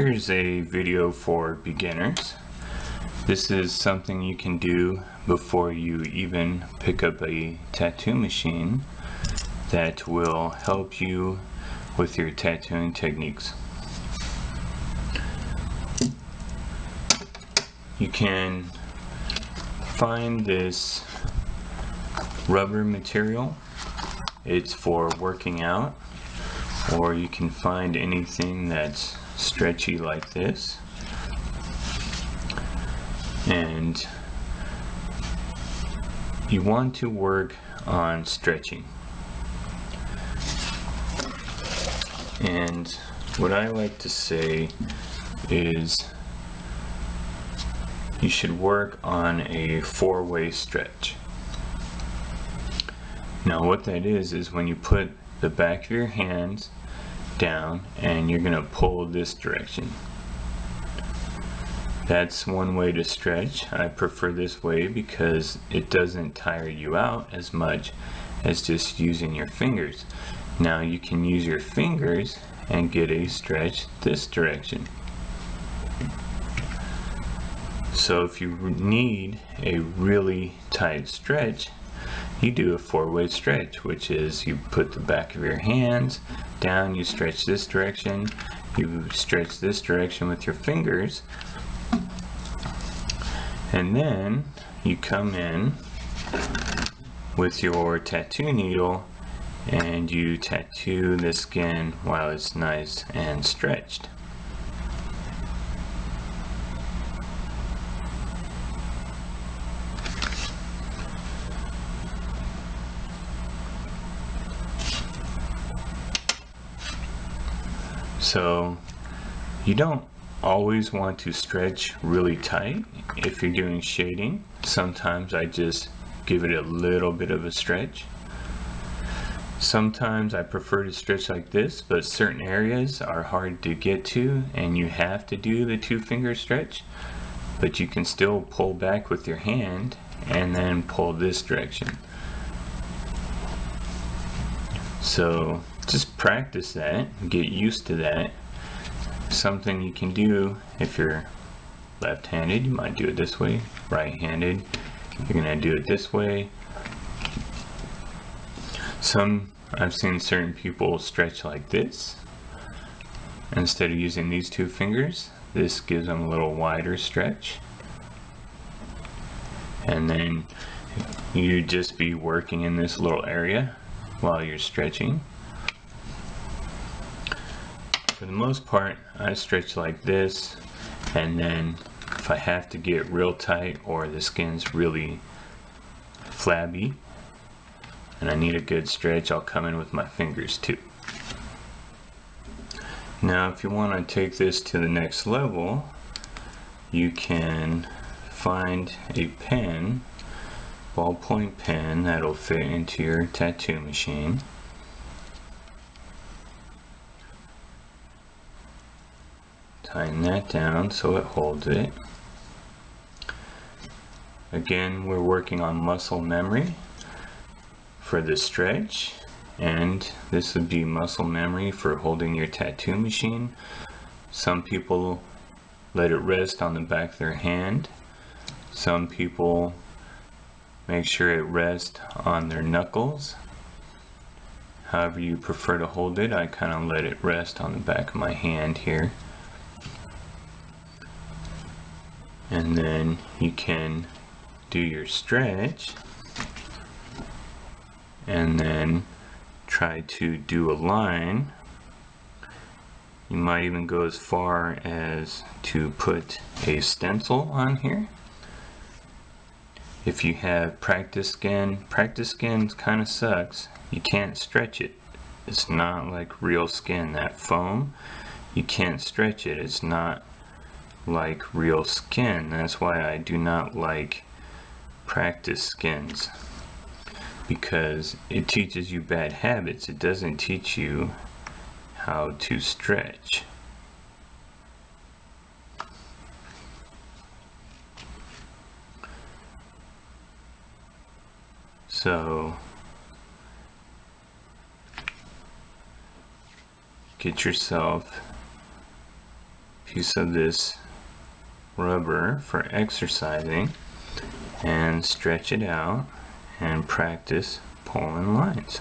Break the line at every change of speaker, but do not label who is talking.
Here's a video for beginners. This is something you can do before you even pick up a tattoo machine that will help you with your tattooing techniques. You can find this rubber material. It's for working out, or you can find anything that's stretchy like this. And you want to work on stretching. And what I like to say is you should work on a four-way stretch. Now what that is when you put the back of your hands down and you're going to pull this direction. That's one way to stretch. I prefer this way because it doesn't tire you out as much as just using your fingers. Now you can use your fingers and get a stretch this direction. So if you need a really tight stretch, you do a four-way stretch, which is you put the back of your hands down, you stretch this direction, you stretch this direction with your fingers, and then you come in with your tattoo needle and you tattoo the skin while it's nice and stretched. So you don't always want to stretch really tight if you're doing shading. Sometimes I just give it a little bit of a stretch. Sometimes I prefer to stretch like this, but certain areas are hard to get to and you have to do the two-finger stretch, but you can still pull back with your hand and then pull this direction. So just practice that, get used to that. Something you can do if you're left-handed, you might do it this way. Right-handed, you're gonna do it this way. I've seen certain people stretch like this. Instead of using these two fingers, this gives them a little wider stretch. And then you just be working in this little area while you're stretching. For the most part, I stretch like this, and then if I have to get real tight or the skin's really flabby and I need a good stretch, I'll come in with my fingers too. Now if you want to take this to the next level, you can find a pen, ballpoint pen, that'll fit into your tattoo machine. Tighten that down so it holds it. Again, we're working on muscle memory for the stretch, and this would be muscle memory for holding your tattoo machine. Some people let it rest on the back of their hand. Some people make sure it rests on their knuckles. However you prefer to hold it, I kind of let it rest on the back of my hand here. And then you can do your stretch and then try to do a line. You might even go as far as to put a stencil on here. If you have practice skin kind of sucks. You can't stretch it. It's not like real skin. That foam, you can't stretch it. It's not like real skin. That's why I do not like practice skins, because it teaches you bad habits. It doesn't teach you how to stretch. So get yourself piece of this rubber for exercising and stretch it out and practice pulling lines.